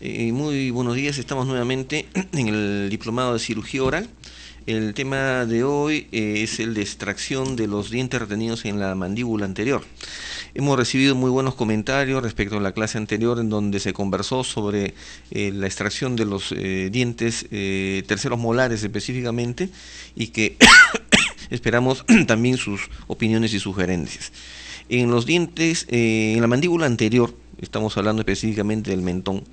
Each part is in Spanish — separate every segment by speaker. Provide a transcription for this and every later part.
Speaker 1: Muy buenos días, estamos nuevamente en el diplomado de cirugía oral. El tema de hoy es el de extracción de los dientes retenidos en la mandíbula anterior. Hemos recibido muy buenos comentarios respecto a la clase anterior en donde se conversó sobre la extracción de los dientes terceros molares específicamente y que esperamos también sus opiniones y sugerencias. En los dientes, en la mandíbula anterior, estamos hablando específicamente del mentón,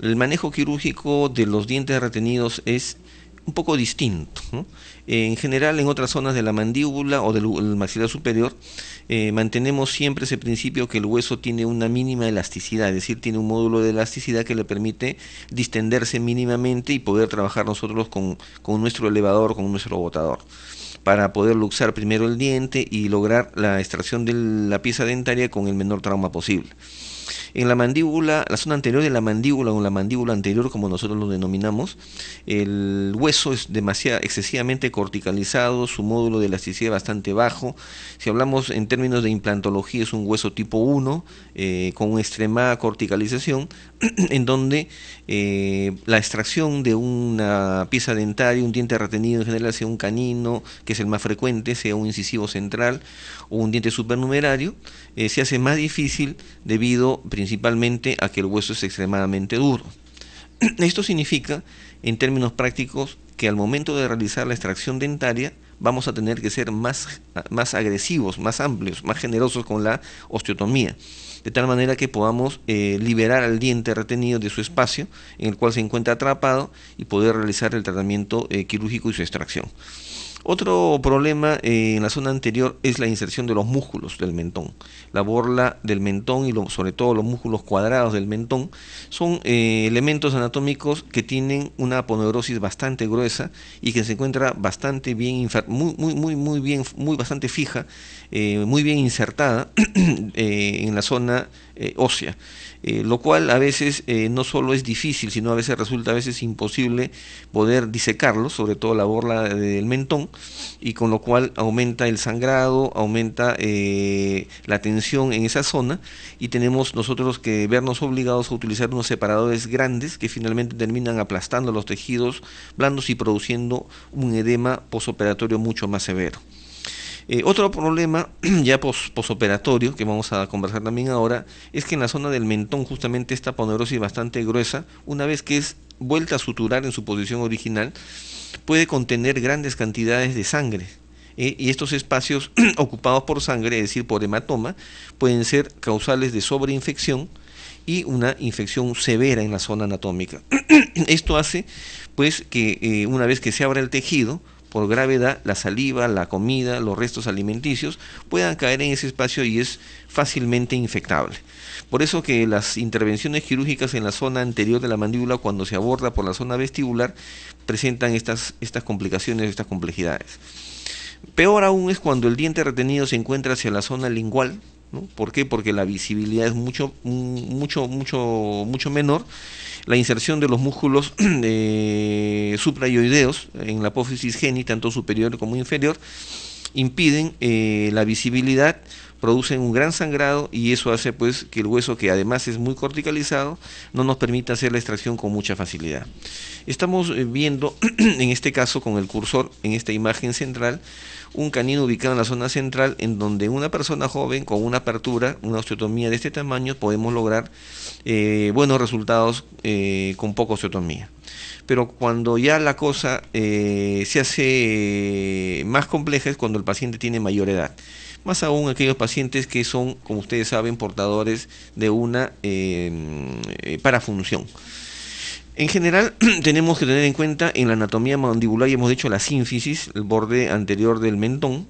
Speaker 1: el manejo quirúrgico de los dientes retenidos es un poco distinto, ¿no? En general, en otras zonas de la mandíbula o del maxilar superior, mantenemos siempre ese principio que el hueso tiene una mínima elasticidad, es decir, tiene un módulo de elasticidad que le permite distenderse mínimamente y poder trabajar nosotros con nuestro elevador, con nuestro botador, para poder luxar primero el diente y lograr la extracción de la pieza dentaria con el menor trauma posible. En la mandíbula, la zona anterior de la mandíbula o la mandíbula anterior, como nosotros lo denominamos, el hueso es excesivamente corticalizado, su módulo de elasticidad bastante bajo. Si hablamos en términos de implantología, es un hueso tipo 1 con una extrema corticalización, en donde la extracción de una pieza dentaria, un diente retenido en general, sea un canino, que es el más frecuente, sea un incisivo central o un diente supernumerario, se hace más difícil debido principalmente a que el hueso es extremadamente duro. Esto significa, en términos prácticos, que al momento de realizar la extracción dentaria vamos a tener que ser más agresivos, más amplios, más generosos con la osteotomía, de tal manera que podamos liberar al diente retenido de su espacio en el cual se encuentra atrapado y poder realizar el tratamiento quirúrgico y su extracción. Otro problema en la zona anterior es la inserción de los músculos del mentón. La borla del mentón y sobre todo los músculos cuadrados del mentón son elementos anatómicos que tienen una aponeurosis bastante gruesa y que se encuentra bastante bien, bastante fija, muy bien insertada en la zona ósea. Lo cual a veces no solo es difícil, sino a veces resulta a veces imposible poder disecarlo, sobre todo la borla del mentón, y con lo cual aumenta el sangrado, aumenta la tensión en esa zona, y tenemos nosotros que vernos obligados a utilizar unos separadores grandes que finalmente terminan aplastando los tejidos blandos y produciendo un edema posoperatorio mucho más severo. Otro problema ya posoperatorio que vamos a conversar también ahora es que en la zona del mentón justamente esta aponeurosis bastante gruesa, una vez que es vuelta a suturar en su posición original, puede contener grandes cantidades de sangre. Y estos espacios ocupados por sangre, es decir, por hematoma, pueden ser causales de sobreinfección y una infección severa en la zona anatómica. Esto hace pues que una vez que se abra el tejido, por gravedad, la saliva, la comida, los restos alimenticios puedan caer en ese espacio y es fácilmente infectable. Por eso que las intervenciones quirúrgicas en la zona anterior de la mandíbula, cuando se aborda por la zona vestibular, presentan estas complicaciones, estas complejidades. Peor aún es cuando el diente retenido se encuentra hacia la zona lingual, ¿no? ¿Por qué? Porque la visibilidad es mucho menor. La inserción de los músculos suprayoideos en la apófisis geni, tanto superior como inferior, impiden la visibilidad, producen un gran sangrado y eso hace pues que el hueso, que además es muy corticalizado, no nos permita hacer la extracción con mucha facilidad. Estamos viendo en este caso con el cursor en esta imagen central un canino ubicado en la zona central, en donde una persona joven con una apertura, una osteotomía de este tamaño, podemos lograr buenos resultados con poca osteotomía. Pero cuando ya la cosa se hace más compleja es cuando el paciente tiene mayor edad. Más aún aquellos pacientes que son, como ustedes saben, portadores de una parafunción. En general, tenemos que tener en cuenta en la anatomía mandibular, y hemos dicho la sínfisis, el borde anterior del mentón,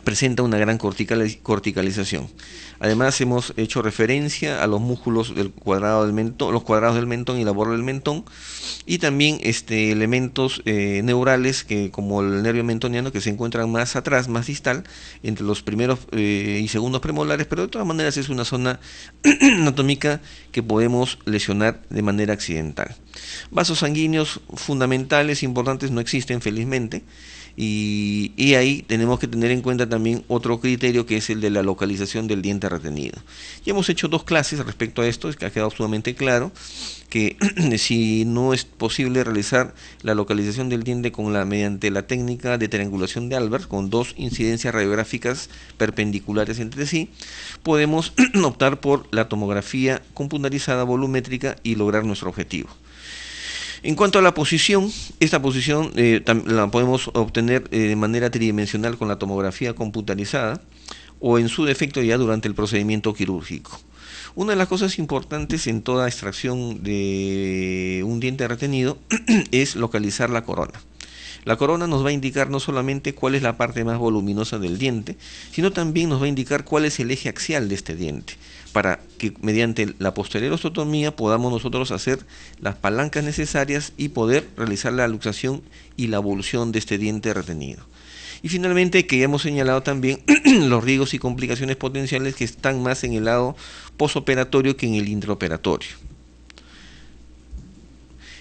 Speaker 1: presenta una gran corticalización. Además, hemos hecho referencia a los músculos del cuadrado del mentón, los cuadrados del mentón y la borla del mentón, y también elementos neurales que, como el nervio mentoniano, que se encuentran más atrás, más distal, entre los primeros y segundos premolares, pero de todas maneras es una zona anatómica que podemos lesionar de manera accidental. Vasos sanguíneos fundamentales, importantes, no existen felizmente. Y ahí tenemos que tener en cuenta también otro criterio, que es el de la localización del diente retenido. Ya hemos hecho dos clases respecto a esto, es que ha quedado sumamente claro que si no es posible realizar la localización del diente mediante la técnica de triangulación de Albert, con dos incidencias radiográficas perpendiculares entre sí, podemos optar por la tomografía computarizada volumétrica y lograr nuestro objetivo. En cuanto a la posición, esta posición la podemos obtener de manera tridimensional con la tomografía computarizada, o en su defecto ya durante el procedimiento quirúrgico. Una de las cosas importantes en toda extracción de un diente retenido es localizar la corona. La corona nos va a indicar no solamente cuál es la parte más voluminosa del diente, sino también nos va a indicar cuál es el eje axial de este diente, para que mediante la posterior osteotomía podamos nosotros hacer las palancas necesarias y poder realizar la luxación y la evolución de este diente retenido. Y finalmente, que hemos señalado también los riesgos y complicaciones potenciales que están más en el lado posoperatorio que en el intraoperatorio.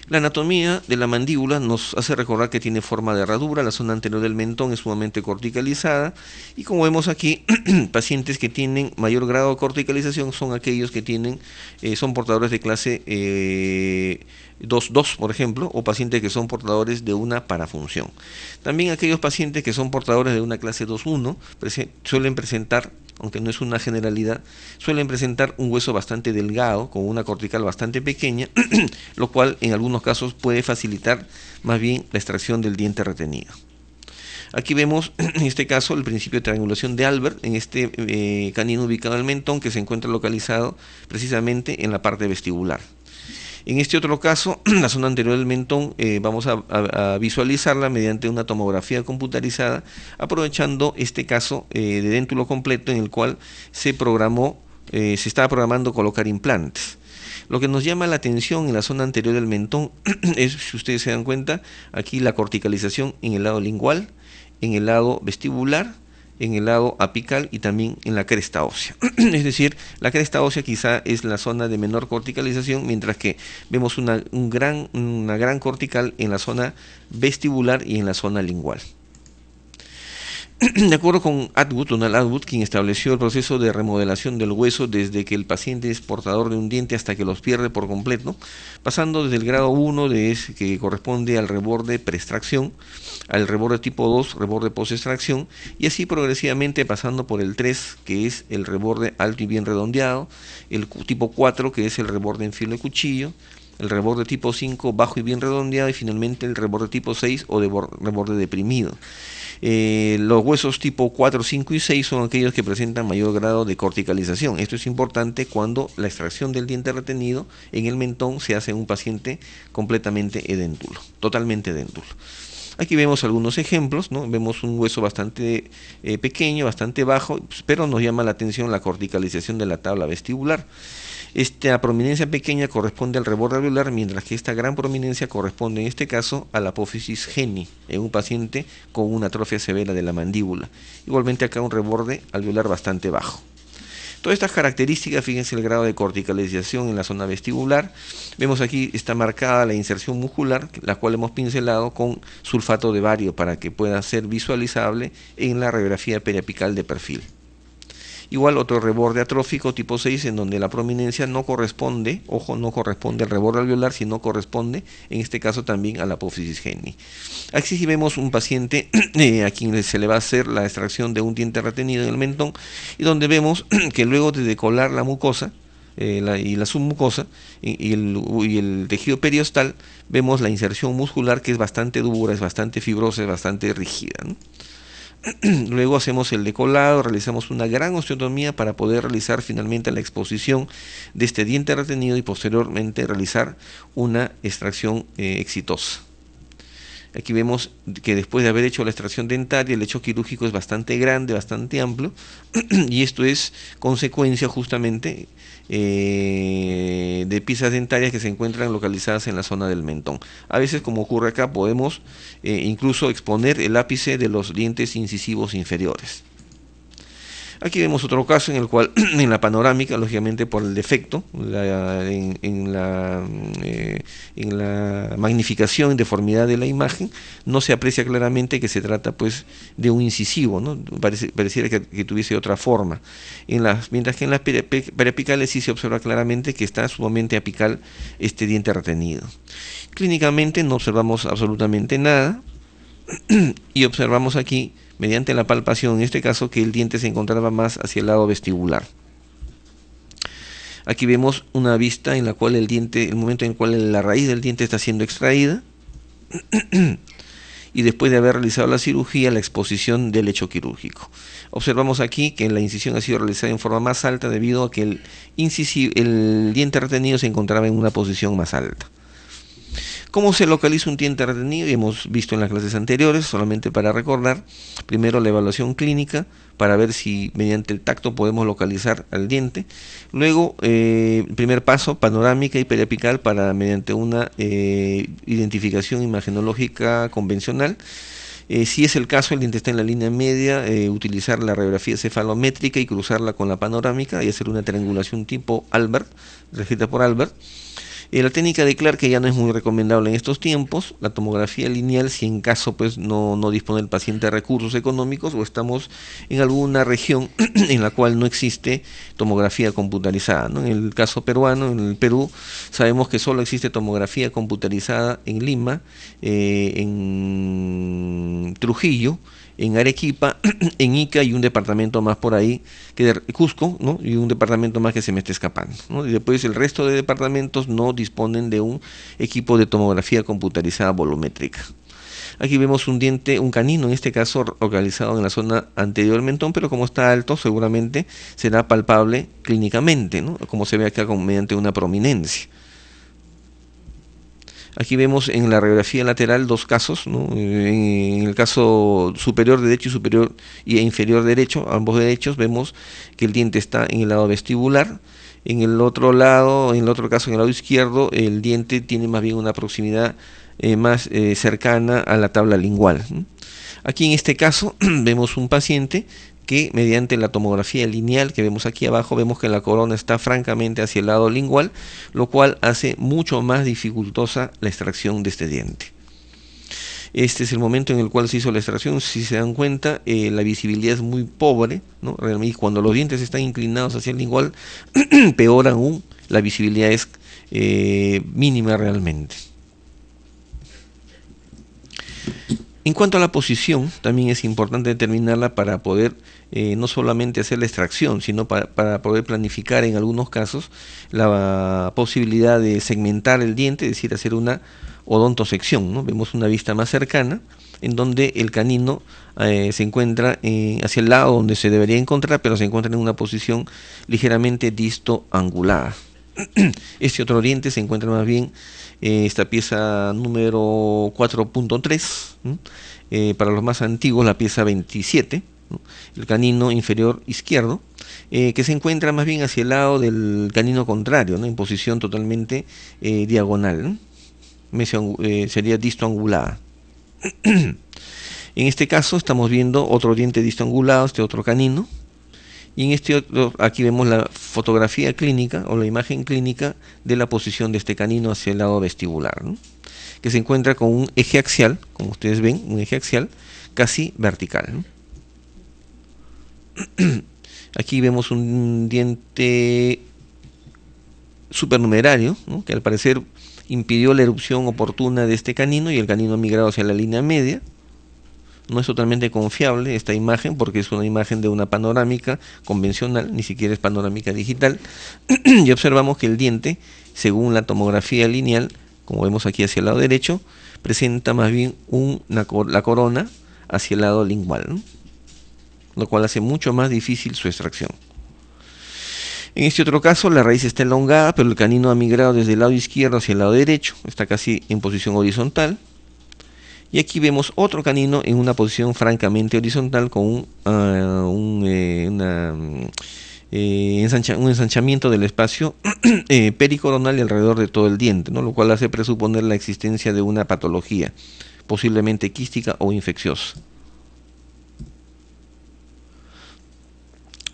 Speaker 1: La anatomía de la mandíbula nos hace recordar que tiene forma de herradura, la zona anterior del mentón es sumamente corticalizada, y como vemos aquí, pacientes que tienen mayor grado de corticalización son aquellos que son portadores de clase 2, por ejemplo, o pacientes que son portadores de una parafunción. También aquellos pacientes que son portadores de una clase 2.1 suelen presentar, aunque no es una generalidad, suelen presentar un hueso bastante delgado, con una cortical bastante pequeña, lo cual en algunos casos puede facilitar más bien la extracción del diente retenido. Aquí vemos en este caso el principio de triangulación de Albert en este canino ubicado en el mentón, que se encuentra localizado precisamente en la parte vestibular. En este otro caso, la zona anterior del mentón vamos a visualizarla mediante una tomografía computarizada, aprovechando este caso de déntulo completo en el cual se estaba programando colocar implantes. Lo que nos llama la atención en la zona anterior del mentón es, si ustedes se dan cuenta, aquí la corticalización en el lado lingual, en el lado vestibular, en el lado apical y también en la cresta ósea. Es decir, la cresta ósea quizá es la zona de menor corticalización, mientras que vemos una gran cortical en la zona vestibular y en la zona lingual. De acuerdo con Donald Atwood, quien estableció el proceso de remodelación del hueso desde que el paciente es portador de un diente hasta que los pierde por completo, pasando desde el grado 1, que corresponde al reborde preextracción, al reborde tipo 2, reborde postextracción, y así progresivamente pasando por el 3, que es el reborde alto y bien redondeado, el tipo 4, que es el reborde en filo de cuchillo, el reborde tipo 5, bajo y bien redondeado, y finalmente el reborde tipo 6 o de reborde deprimido. Los huesos tipo 4, 5 y 6 son aquellos que presentan mayor grado de corticalización. Esto es importante cuando la extracción del diente retenido en el mentón se hace en un paciente completamente edéntulo, totalmente edéntulo. Aquí vemos algunos ejemplos, ¿no? Vemos un hueso bastante pequeño, bastante bajo, pero nos llama la atención la corticalización de la tabla vestibular. Esta prominencia pequeña corresponde al reborde alveolar, mientras que esta gran prominencia corresponde en este caso a la apófisis geni, en un paciente con una atrofia severa de la mandíbula. Igualmente acá un reborde alveolar bastante bajo. Todas estas características, fíjense el grado de corticalización en la zona vestibular. Vemos aquí está marcada la inserción muscular, la cual hemos pincelado con sulfato de bario para que pueda ser visualizable en la radiografía periapical de perfil. Igual otro reborde atrófico tipo 6 en donde la prominencia no corresponde, ojo, no corresponde al reborde alveolar, sino corresponde en este caso también a la apófisis geni. Aquí sí vemos un paciente a quien se le va a hacer la extracción de un diente retenido en el mentón, y donde vemos que luego de decolar la mucosa y la submucosa y el tejido periostal, vemos la inserción muscular, que es bastante dura, es bastante fibrosa, es bastante rígida, ¿no? Luego hacemos el decolado, realizamos una gran osteotomía para poder realizar finalmente la exposición de este diente retenido y posteriormente realizar una extracción exitosa. Aquí vemos que después de haber hecho la extracción dentaria, el lecho quirúrgico es bastante grande, bastante amplio, y esto es consecuencia justamente de piezas dentarias que se encuentran localizadas en la zona del mentón. A veces, como ocurre acá, podemos incluso exponer el ápice de los dientes incisivos inferiores. Aquí vemos otro caso en el cual en la panorámica, lógicamente por el defecto en la magnificación y deformidad de la imagen, no se aprecia claramente que se trata pues de un incisivo, ¿no? Pareciera que tuviese otra forma. Mientras que en las periapicales sí se observa claramente que está sumamente apical este diente retenido. Clínicamente no observamos absolutamente nada y observamos aquí, mediante la palpación, en este caso, que el diente se encontraba más hacia el lado vestibular. Aquí vemos una vista en la cual el momento en el cual la raíz del diente está siendo extraída y después de haber realizado la cirugía, la exposición del lecho quirúrgico. Observamos aquí que la incisión ha sido realizada en forma más alta debido a que el diente retenido se encontraba en una posición más alta. ¿Cómo se localiza un diente retenido? Hemos visto en las clases anteriores, solamente para recordar, primero la evaluación clínica, para ver si mediante el tacto podemos localizar al diente. Luego, primer paso, panorámica y periapical, para mediante una identificación imagenológica convencional. Si es el caso, el diente está en la línea media, utilizar la radiografía cefalométrica y cruzarla con la panorámica y hacer una triangulación tipo Albert, regida por Albert. La técnica de Clark, que ya no es muy recomendable en estos tiempos, la tomografía lineal, si en caso pues no dispone el paciente de recursos económicos o estamos en alguna región en la cual no existe tomografía computarizada, ¿no? En el caso peruano, en el Perú, sabemos que solo existe tomografía computarizada en Lima, en Trujillo, en Arequipa, en Ica y un departamento más por ahí, Cusco, ¿no? Y un departamento más que se me está escapando, ¿no? Y después el resto de departamentos no disponen de un equipo de tomografía computarizada volumétrica. Aquí vemos un diente, un canino, en este caso localizado en la zona anterior del mentón, pero como está alto, seguramente será palpable clínicamente, ¿no? Como se ve acá mediante una prominencia. Aquí vemos en la radiografía lateral dos casos, ¿no? En el caso superior derecho y inferior derecho, ambos derechos, vemos que el diente está en el lado vestibular. En el otro lado, en el otro caso, en el lado izquierdo, el diente tiene más bien una proximidad más cercana a la tabla lingual. Aquí en este caso vemos un paciente que mediante la tomografía lineal que vemos aquí abajo, vemos que la corona está francamente hacia el lado lingual, lo cual hace mucho más dificultosa la extracción de este diente. Este es el momento en el cual se hizo la extracción. Si se dan cuenta, la visibilidad es muy pobre, ¿no? Realmente, cuando los dientes están inclinados hacia el lingual, peor aún, la visibilidad es mínima realmente. En cuanto a la posición, también es importante determinarla para poder no solamente hacer la extracción, sino para poder planificar en algunos casos la posibilidad de segmentar el diente, es decir, hacer una odontosección, ¿no? Vemos una vista más cercana, en donde el canino se encuentra hacia el lado donde se debería encontrar, pero se encuentra en una posición ligeramente distoangulada. Este otro diente se encuentra más bien esta pieza número 4.3, para los más antiguos la pieza 27, ¿no? El canino inferior izquierdo, que se encuentra más bien hacia el lado del canino contrario, ¿no? En posición totalmente diagonal, ¿no? Sería distoangulada. En este caso estamos viendo otro diente distoangulado, este otro canino. Y en este otro, aquí vemos la fotografía clínica o la imagen clínica de la posición de este canino hacia el lado vestibular, ¿no? Que se encuentra con un eje axial, como ustedes ven, un eje axial casi vertical, ¿no? Aquí vemos un diente supernumerario, ¿no? Que al parecer impidió la erupción oportuna de este canino y el canino ha migrado hacia la línea media. No es totalmente confiable esta imagen porque es una imagen de una panorámica convencional, ni siquiera es panorámica digital. Y observamos que el diente, según la tomografía lineal, como vemos aquí hacia el lado derecho, presenta más bien la corona hacia el lado lingual, ¿no? Lo cual hace mucho más difícil su extracción. En este otro caso, la raíz está elongada, pero el canino ha migrado desde el lado izquierdo hacia el lado derecho, está casi en posición horizontal. Y aquí vemos otro canino en una posición francamente horizontal con un ensanchamiento del espacio pericoronal y alrededor de todo el diente, ¿no? Lo cual hace presuponer la existencia de una patología, posiblemente quística o infecciosa.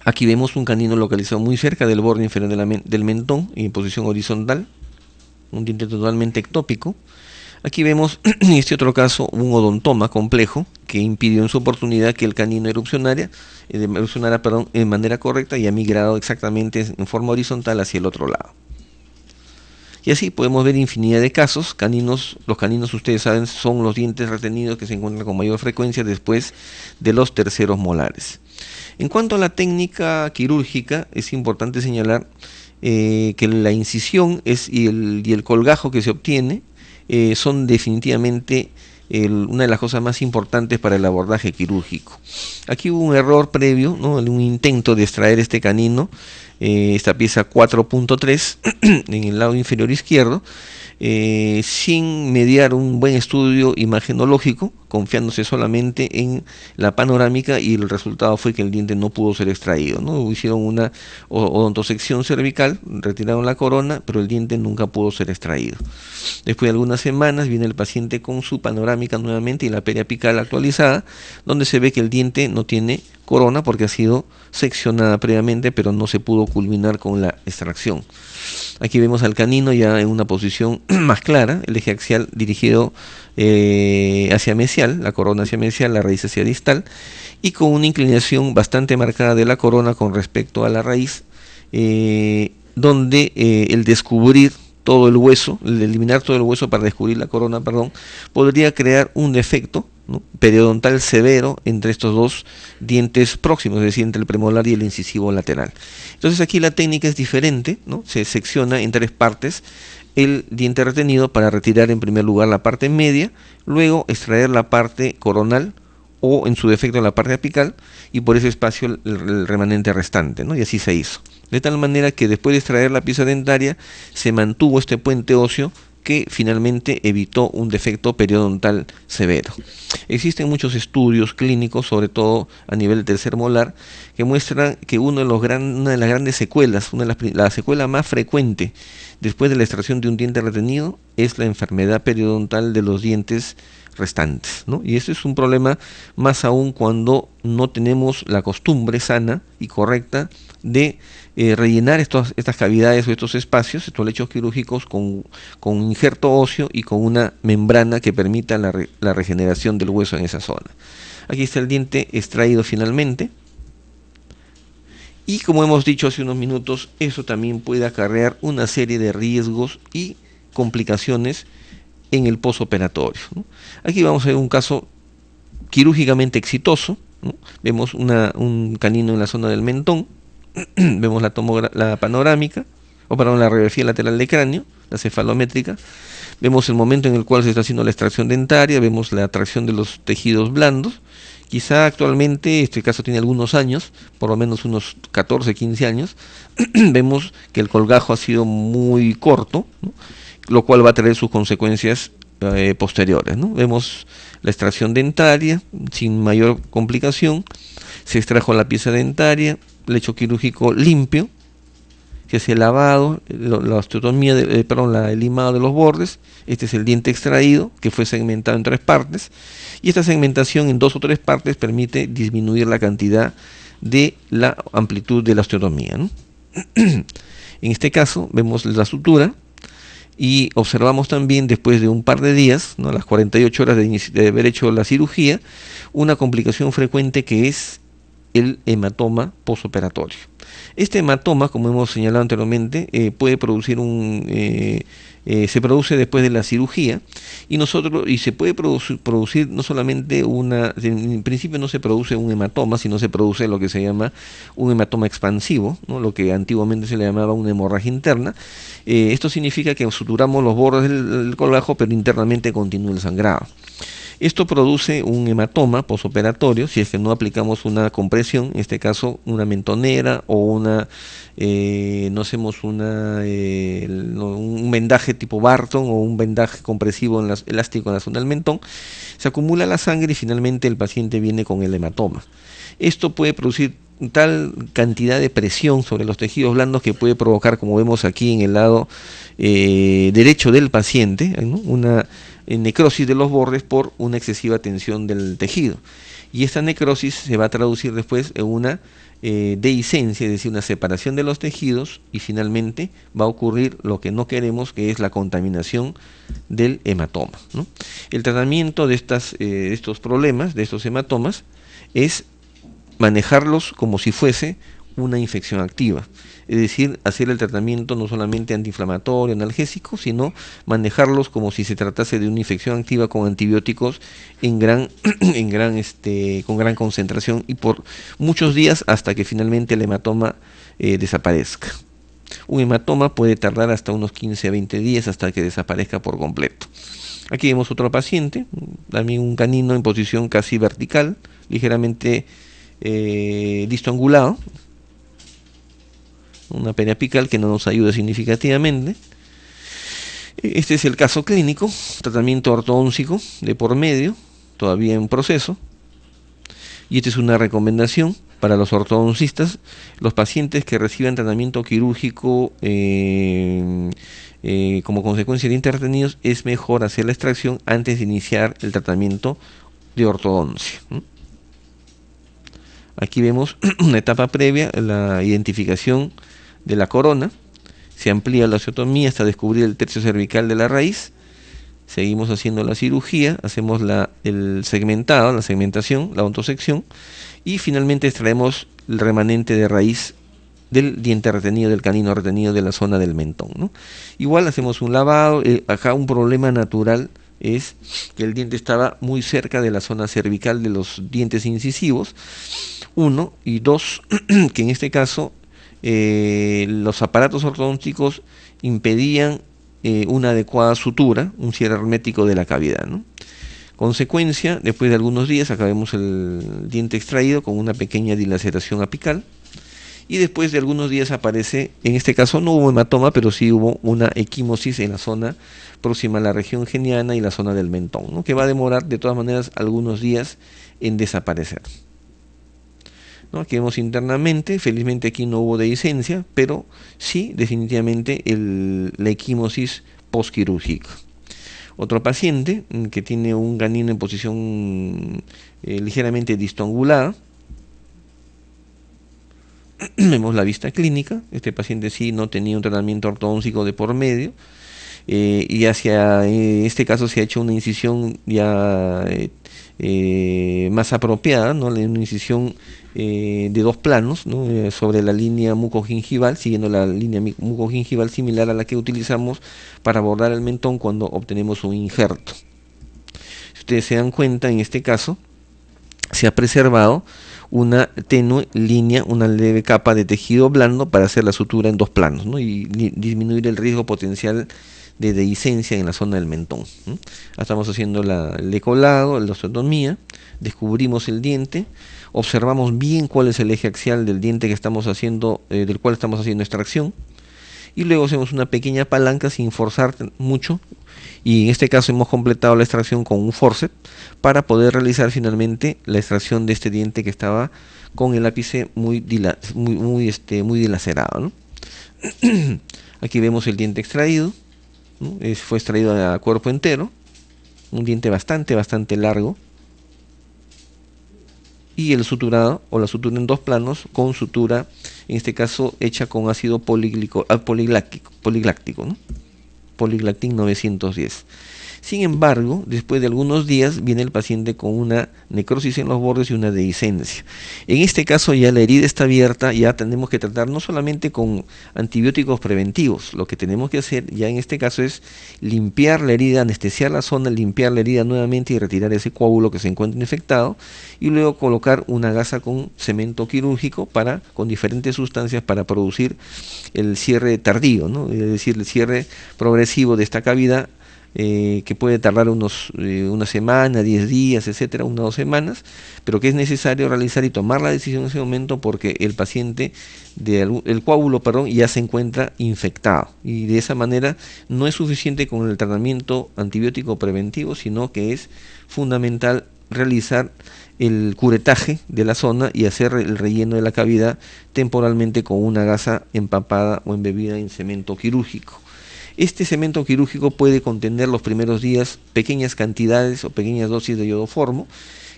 Speaker 1: Aquí vemos un canino localizado muy cerca del borde inferior del mentón, en posición horizontal, un diente totalmente ectópico. Aquí vemos, en este otro caso, un odontoma complejo que impidió en su oportunidad que el canino erupcionara de manera correcta y ha migrado exactamente en forma horizontal hacia el otro lado. Y así podemos ver infinidad de casos. Los caninos, ustedes saben, son los dientes retenidos que se encuentran con mayor frecuencia después de los terceros molares. En cuanto a la técnica quirúrgica, es importante señalar que la incisión y el colgajo que se obtiene son definitivamente una de las cosas más importantes para el abordaje quirúrgico. Aquí hubo un error previo, ¿no? Un intento de extraer este canino, esta pieza 4.3 en el lado inferior izquierdo, sin mediar un buen estudio imagenológico, confiándose solamente en la panorámica, y el resultado fue que el diente no pudo ser extraído, ¿no? Hicieron una odontosección cervical, retiraron la corona, pero el diente nunca pudo ser extraído. Después de algunas semanas viene el paciente con su panorámica nuevamente y la periapical actualizada, donde se ve que el diente no tiene corona porque ha sido seccionada previamente, pero no se pudo culminar con la extracción. Aquí vemos al canino ya en una posición más clara, el eje axial dirigido hacia mesial, la corona hacia mesial, la raíz hacia distal, y con una inclinación bastante marcada de la corona con respecto a la raíz, donde el descubrir todo el hueso, el eliminar todo el hueso para descubrir la corona, podría crear un defecto, ¿no?, periodontal severo entre estos dos dientes próximos, es decir, entre el premolar y el incisivo lateral. Entonces aquí la técnica es diferente, ¿no? Se secciona en 3 partes el diente retenido para retirar en primer lugar la parte media, luego extraer la parte coronal o en su defecto la parte apical, y por ese espacio el remanente restante, ¿no? Y así se hizo. De tal manera que después de extraer la pieza dentaria se mantuvo este puente óseo que finalmente evitó un defecto periodontal severo. Existen muchos estudios clínicos, sobre todo a nivel de tercer molar, que muestran que una de las grandes secuelas, la secuela más frecuente después de la extracción de un diente retenido es la enfermedad periodontal de los dientes restantes, ¿no? Y eso es un problema más aún cuando no tenemos la costumbre sana y correcta de rellenar estas cavidades o estos espacios, estos lechos quirúrgicos con injerto óseo y con una membrana que permita la regeneración del hueso en esa zona. Aquí está el diente extraído finalmente. Y como hemos dicho hace unos minutos, eso también puede acarrear una serie de riesgos y complicaciones en el posoperatorio, ¿no? Aquí vamos a ver un caso quirúrgicamente exitoso, ¿no? Vemos un canino en la zona del mentón, vemos la panorámica, la radiografía lateral de cráneo, la cefalométrica, vemos el momento en el cual se está haciendo la extracción dentaria, vemos la atracción de los tejidos blandos. Quizá actualmente este caso tiene algunos años, por lo menos unos 14, 15 años, vemos que el colgajo ha sido muy corto, ¿no?, lo cual va a traer sus consecuencias posteriores, ¿no? Vemos la extracción dentaria sin mayor complicación, se extrajo la pieza dentaria, lecho quirúrgico limpio, que es el lavado, la osteotomía, el limado de los bordes. Este es el diente extraído, que fue segmentado en 3 partes, y esta segmentación en 2 o 3 partes permite disminuir la cantidad de la amplitud de la osteotomía, ¿no? En este caso vemos la sutura y observamos también, después de un par de días, ¿no?, a las 48 horas de haber hecho la cirugía, una complicación frecuente que es el hematoma posoperatorio. Este hematoma, como hemos señalado anteriormente, puede producir se produce después de la cirugía, y se puede producir no solamente en principio no se produce un hematoma, sino se produce lo que se llama un hematoma expansivo, ¿no?, lo que antiguamente se le llamaba una hemorragia interna. Esto significa que suturamos los bordes del colgajo, pero internamente continúa el sangrado. Esto produce un hematoma posoperatorio si es que no aplicamos una compresión, en este caso una mentonera o no hacemos un vendaje tipo Barton o un vendaje compresivo elástico en la zona del mentón. Se acumula la sangre y finalmente el paciente viene con el hematoma. Esto puede producir tal cantidad de presión sobre los tejidos blandos que puede provocar, como vemos aquí en el lado derecho del paciente, ¿no?, necrosis de los bordes por una excesiva tensión del tejido. Y esta necrosis se va a traducir después en una dehiscencia, es decir, una separación de los tejidos, y finalmente va a ocurrir lo que no queremos, que es la contaminación del hematoma, ¿no? El tratamiento de estos problemas, de estos hematomas, es manejarlos como si fuese una infección activa, es decir, hacer el tratamiento no solamente antiinflamatorio, analgésico, sino manejarlos como si se tratase de una infección activa con antibióticos con gran concentración y por muchos días hasta que finalmente el hematoma desaparezca. Un hematoma puede tardar hasta unos 15 a 20 días hasta que desaparezca por completo. Aquí vemos otro paciente, también un canino en posición casi vertical, ligeramente distoangulado, una pena apical que no nos ayuda significativamente. Este es el caso clínico, tratamiento ortodóntico de por medio, todavía en proceso, y esta es una recomendación para los ortodoncistas: los pacientes que reciban tratamiento quirúrgico como consecuencia de dientes retenidos, es mejor hacer la extracción antes de iniciar el tratamiento de ortodoncia. Aquí vemos una etapa previa, la identificación de la corona. Se amplía la osteotomía hasta descubrir el tercio cervical de la raíz. Seguimos haciendo la cirugía, hacemos el segmentado, la segmentación, la odontosección, y finalmente extraemos el remanente de raíz del diente retenido, del canino retenido de la zona del mentón, ¿no? Igual hacemos un lavado. Acá un problema natural es que el diente estaba muy cerca de la zona cervical de los dientes incisivos, 1, y 2, que en este caso los aparatos ortodónticos impedían una adecuada sutura, un cierre hermético de la cavidad, ¿no? Consecuencia, después de algunos días, acá vemos el diente extraído con una pequeña dilaceración apical, y después de algunos días aparece, en este caso no hubo hematoma, pero sí hubo una equimosis en la zona próxima a la región geniana y la zona del mentón, ¿no? Que va a demorar de todas maneras algunos días en desaparecer, ¿no? Aquí vemos internamente, felizmente aquí no hubo dehiscencia, pero sí definitivamente la equimosis postquirúrgica. Otro paciente que tiene un canino en posición ligeramente distoangulada. Vemos la vista clínica. Este paciente sí no tenía un tratamiento ortodóntico de por medio, y hacia este caso se ha hecho una incisión ya más apropiada, ¿no? Una incisión de 2 planos, ¿no? Sobre la línea mucogingival, siguiendo la línea mucogingival similar a la que utilizamos para abordar el mentón cuando obtenemos un injerto. Si ustedes se dan cuenta, en este caso se ha preservado una tenue línea, una leve capa de tejido blando para hacer la sutura en 2 planos, ¿no? Y disminuir el riesgo potencial de dehiscencia en la zona del mentón, ¿no? Estamos haciendo el decolado, la osteotomía, descubrimos el diente, observamos bien cuál es el eje axial del diente que estamos haciendo, del cual estamos haciendo extracción, y luego hacemos una pequeña palanca sin forzar mucho, y en este caso hemos completado la extracción con un forceps para poder realizar finalmente la extracción de este diente que estaba con el ápice muy dilacerado, ¿no? Aquí vemos el diente extraído, ¿no? Fue extraído a cuerpo entero, un diente bastante largo, y el suturado o la sutura en 2 planos con sutura, en este caso hecha con ácido poligláctico, ¿no? Poliglactin 910. Sin embargo, después de algunos días viene el paciente con una necrosis en los bordes y una dehiscencia. En este caso ya la herida está abierta, ya tenemos que tratar no solamente con antibióticos preventivos, lo que tenemos que hacer ya en este caso es limpiar la herida, anestesiar la zona, limpiar la herida nuevamente y retirar ese coágulo que se encuentra infectado, y luego colocar una gasa con cemento quirúrgico con diferentes sustancias para producir el cierre tardío, ¿no? Es decir, el cierre progresivo de esta cavidad, que puede tardar una semana, 10 días, etcétera, 1 o 2 semanas, pero que es necesario realizar y tomar la decisión en ese momento porque el paciente, el coágulo, ya se encuentra infectado, y de esa manera no es suficiente con el tratamiento antibiótico preventivo, sino que es fundamental realizar el curetaje de la zona y hacer el relleno de la cavidad temporalmente con una gasa empapada o embebida en cemento quirúrgico. Este cemento quirúrgico puede contener los primeros días pequeñas cantidades o pequeñas dosis de iodoformo,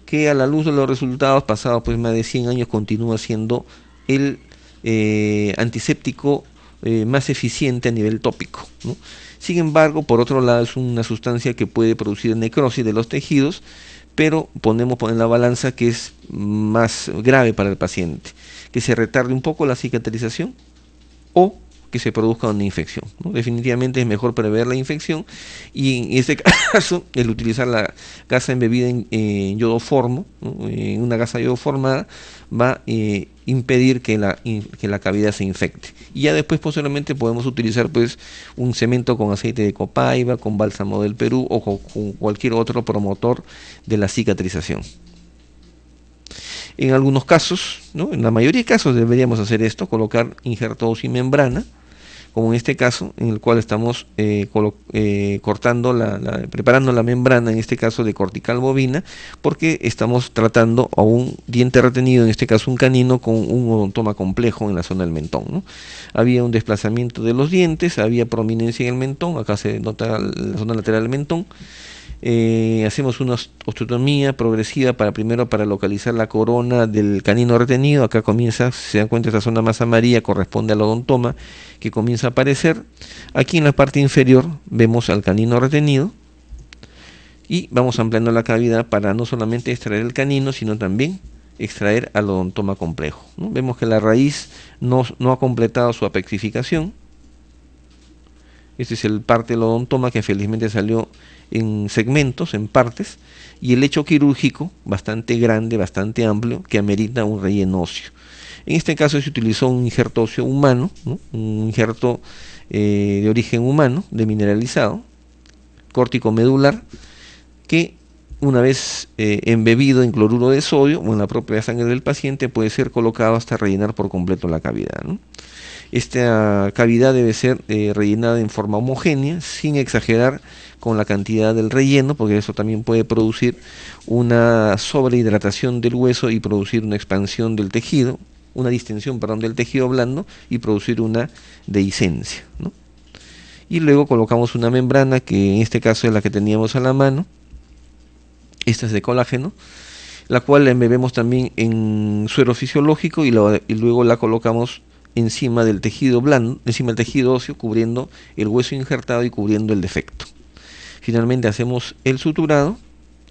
Speaker 1: que a la luz de los resultados pasados pues más de 100 años continúa siendo el antiséptico más eficiente a nivel tópico, ¿no? Sin embargo, por otro lado, es una sustancia que puede producir necrosis de los tejidos, pero ponemos en la balanza que es más grave para el paciente, que se retarde un poco la cicatrización o que se produzca una infección, ¿no? Definitivamente es mejor prever la infección, y en este caso el utilizar la gasa embebida en iodoformo, ¿no? En una gasa iodoformada va a impedir que la cavidad se infecte. Y ya después posteriormente podemos utilizar pues un cemento con aceite de copaiba, con bálsamo del Perú o con cualquier otro promotor de la cicatrización. En algunos casos, ¿no? En la mayoría de casos deberíamos hacer esto, colocar injertos y membrana, como en este caso, en el cual estamos cortando preparando la membrana, en este caso de cortical bovina, porque estamos tratando a un diente retenido, en este caso un canino, con un odontoma complejo en la zona del mentón, ¿no? Había un desplazamiento de los dientes, había prominencia en el mentón, acá se nota la zona lateral del mentón. Hacemos una osteotomía progresiva primero para localizar la corona del canino retenido. Acá comienza, si se dan cuenta, esta zona más amarilla corresponde al odontoma que comienza a aparecer. Aquí en la parte inferior vemos al canino retenido y vamos ampliando la cavidad para no solamente extraer el canino, sino también extraer al odontoma complejo, ¿no? Vemos que la raíz no ha completado su apexificación. Este es el parte del odontoma que felizmente salió en segmentos, en partes, y el lecho quirúrgico bastante grande, bastante amplio, que amerita un relleno óseo. En este caso se utilizó un injerto óseo humano, ¿no? Un injerto de origen humano, demineralizado, córtico medular, que una vez embebido en cloruro de sodio o en la propia sangre del paciente puede ser colocado hasta rellenar por completo la cavidad, ¿no? Esta cavidad debe ser rellenada en forma homogénea, sin exagerar con la cantidad del relleno, porque eso también puede producir una sobrehidratación del hueso y producir una expansión del tejido, una distensión, perdón, del tejido blando, y producir una dehiscencia, ¿no? Y luego colocamos una membrana, que en este caso es la que teníamos a la mano. Esta es de colágeno, la cual la embebemos también en suero fisiológico y luego la colocamos encima del tejido blando, encima del tejido óseo, cubriendo el hueso injertado y cubriendo el defecto. Finalmente hacemos el suturado,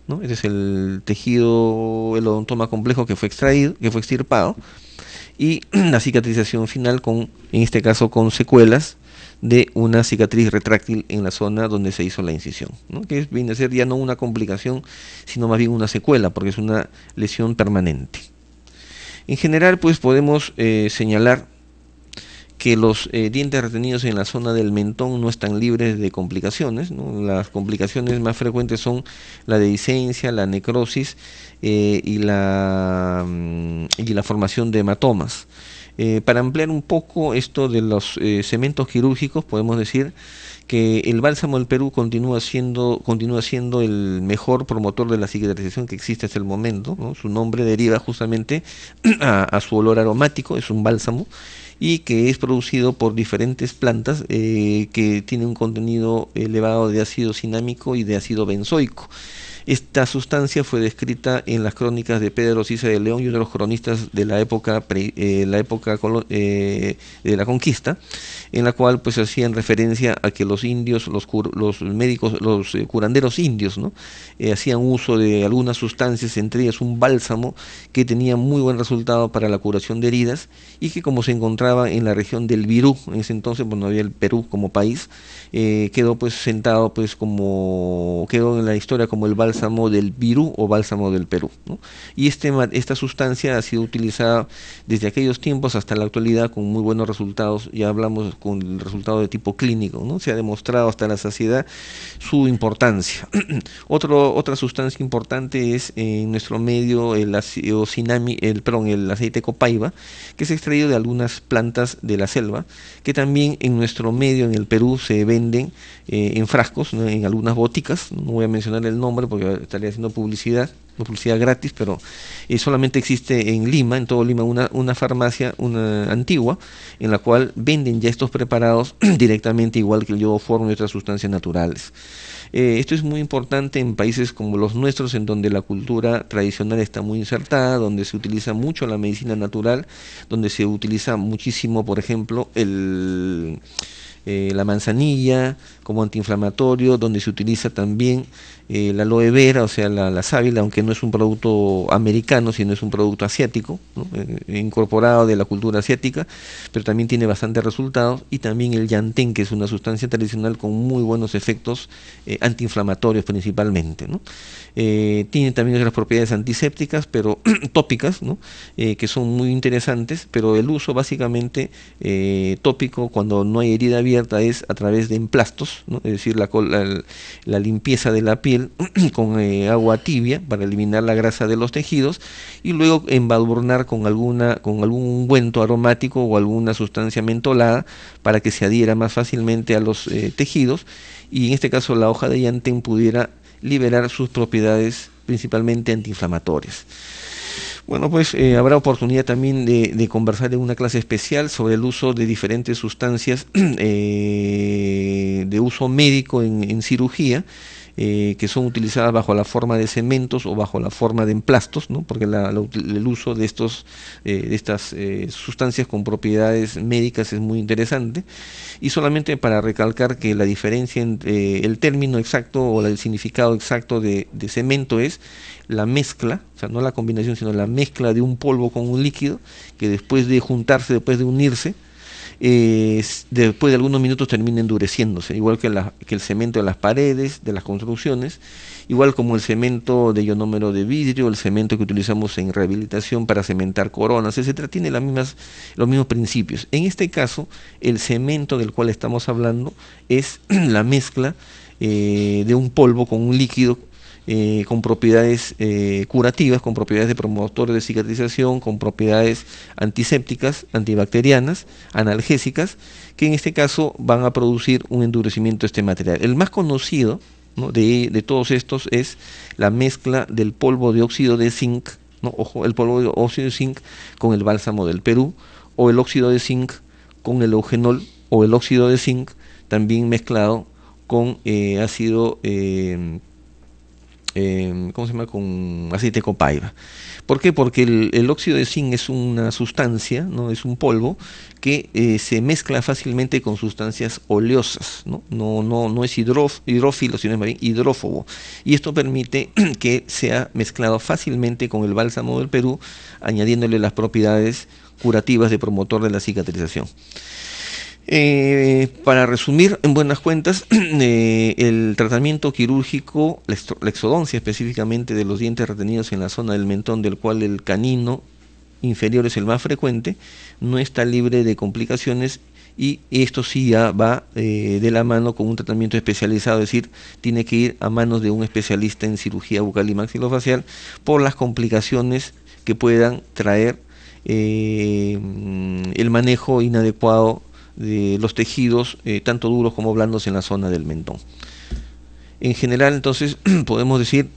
Speaker 1: ¿no? Este es el tejido, el odontoma complejo que fue extraído, que fue extirpado, y la cicatrización final en este caso con secuelas de una cicatriz retráctil en la zona donde se hizo la incisión, ¿no? Que viene a ser ya no una complicación, sino más bien una secuela, porque es una lesión permanente. En general, pues podemos señalar que los dientes retenidos en la zona del mentón no están libres de complicaciones, ¿no? Las complicaciones más frecuentes son la dehiscencia, la necrosis y la formación de hematomas. Para ampliar un poco esto de los cementos quirúrgicos, podemos decir que el bálsamo del Perú continúa siendo el mejor promotor de la cicatrización que existe hasta el momento, ¿no? Su nombre deriva justamente a su olor aromático, es un bálsamo, y que es producido por diferentes plantas que tienen un contenido elevado de ácido cinámico y de ácido benzoico. Esta sustancia fue descrita en las crónicas de Pedro Cisa de León y uno de los cronistas de la época de la conquista, en la cual pues hacían referencia a que los indios, los médicos, los curanderos indios, ¿no? Hacían uso de algunas sustancias, entre ellas un bálsamo que tenía muy buen resultado para la curación de heridas, y que, como se encontraba en la región del Virú, en ese entonces pues no había el Perú como país, quedó pues sentado pues quedó en la historia como el bálsamo del Virú o bálsamo del Perú, ¿no? Y esta sustancia ha sido utilizada desde aquellos tiempos hasta la actualidad con muy buenos resultados. Ya hablamos con el resultado de tipo clínico, ¿no? Se ha demostrado hasta la saciedad su importancia. Otra sustancia importante es en nuestro medio el aceite copaiba, que es extraído de algunas plantas de la selva, que también en nuestro medio, en el Perú, se venden en frascos, ¿no? En algunas boticas. No voy a mencionar el nombre porque porque estaría haciendo publicidad, no publicidad gratis, pero solamente existe en Lima, en todo Lima, una farmacia, una antigua, en la cual venden ya estos preparados directamente, igual que el iodoformo y otras sustancias naturales. Esto es muy importante en países como los nuestros, en donde la cultura tradicional está muy insertada, donde se utiliza mucho la medicina natural, donde se utiliza muchísimo, por ejemplo, la manzanilla como antiinflamatorio, donde se utiliza también la aloe vera, o sea, la sábila, aunque no es un producto americano, sino es un producto asiático, ¿no? Incorporado de la cultura asiática, pero también tiene bastantes resultados, y también el yantén, que es una sustancia tradicional con muy buenos efectos antiinflamatorios principalmente, ¿no? Tiene también otras propiedades antisépticas, pero tópicas, ¿no? Que son muy interesantes, pero el uso básicamente tópico cuando no hay herida abierta es a través de emplastos, ¿no? Es decir, la limpieza de la piel con agua tibia para eliminar la grasa de los tejidos, y luego embadurnar con algún ungüento aromático o alguna sustancia mentolada para que se adhiera más fácilmente a los tejidos, y en este caso la hoja de yantén pudiera liberar sus propiedades principalmente antiinflamatorias. Bueno, pues habrá oportunidad también de conversar en una clase especial sobre el uso de diferentes sustancias de uso médico en cirugía, que son utilizadas bajo la forma de cementos o bajo la forma de emplastos, ¿no? Porque el uso de estas sustancias con propiedades médicas es muy interesante. Y solamente para recalcar que la diferencia entre el término exacto o el significado exacto de cemento es la mezcla, o sea, no la combinación, sino la mezcla de un polvo con un líquido, que después de juntarse, después de unirse, después de algunos minutos termina endureciéndose, igual que el cemento de las paredes, de las construcciones, igual como el cemento de ionómero de vidrio, el cemento que utilizamos en rehabilitación para cementar coronas, etcétera, tiene los mismos principios. En este caso, el cemento del cual estamos hablando es la mezcla de un polvo con un líquido, con propiedades curativas, con propiedades de promotores de cicatrización, con propiedades antisépticas, antibacterianas, analgésicas, que en este caso van a producir un endurecimiento de este material. El más conocido, ¿no?, de todos estos es la mezcla del polvo de óxido de zinc, ¿no? Ojo, el polvo de óxido de zinc con el bálsamo del Perú, o el óxido de zinc con el eugenol, o el óxido de zinc también mezclado con ácido ¿cómo se llama?, con aceite de copaiba. ¿Por qué? Porque el óxido de zinc es una sustancia, ¿no? Es un polvo que se mezcla fácilmente con sustancias oleosas, ¿no? No es hidrófilo, sino es más bien hidrófobo. Y esto permite que sea mezclado fácilmente con el bálsamo del Perú, añadiéndole las propiedades curativas de promotor de la cicatrización. Para resumir, en buenas cuentas, el tratamiento quirúrgico, la exodoncia específicamente de los dientes retenidos en la zona del mentón, del cual el canino inferior es el más frecuente, no está libre de complicaciones, y esto sí ya va de la mano con un tratamiento especializado, es decir, tiene que ir a manos de un especialista en cirugía bucal y maxilofacial por las complicaciones que puedan traer el manejo inadecuado de los tejidos, tanto duros como blandos, en la zona del mentón. En general, entonces, podemos decir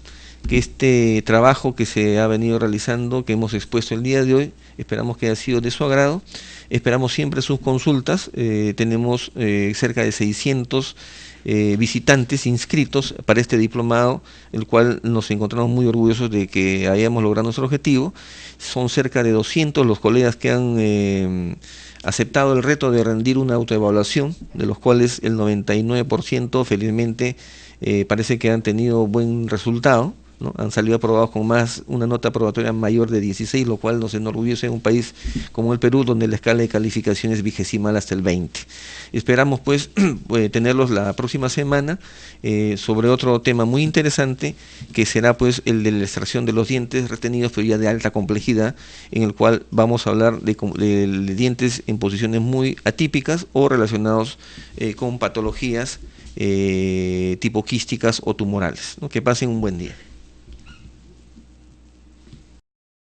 Speaker 1: que este trabajo que se ha venido realizando, que hemos expuesto el día de hoy, esperamos que haya sido de su agrado. Esperamos siempre sus consultas. Tenemos cerca de 600 visitantes inscritos para este diplomado, el cual nos encontramos muy orgullosos de que hayamos logrado nuestro objetivo. Son cerca de 200 los colegas que han aceptado el reto de rendir una autoevaluación, de los cuales el 99% felizmente parece que han tenido buen resultado, ¿no? Han salido aprobados con una nota aprobatoria mayor de 16, lo cual nos enorgullece en un país como el Perú, donde la escala de calificación es vigesimal hasta el 20. Esperamos pues tenerlos la próxima semana sobre otro tema muy interesante, que será pues el de la extracción de los dientes retenidos, pero ya de alta complejidad, en el cual vamos a hablar de dientes en posiciones muy atípicas o relacionados con patologías tipo quísticas o tumorales, ¿no? Que pasen un buen día.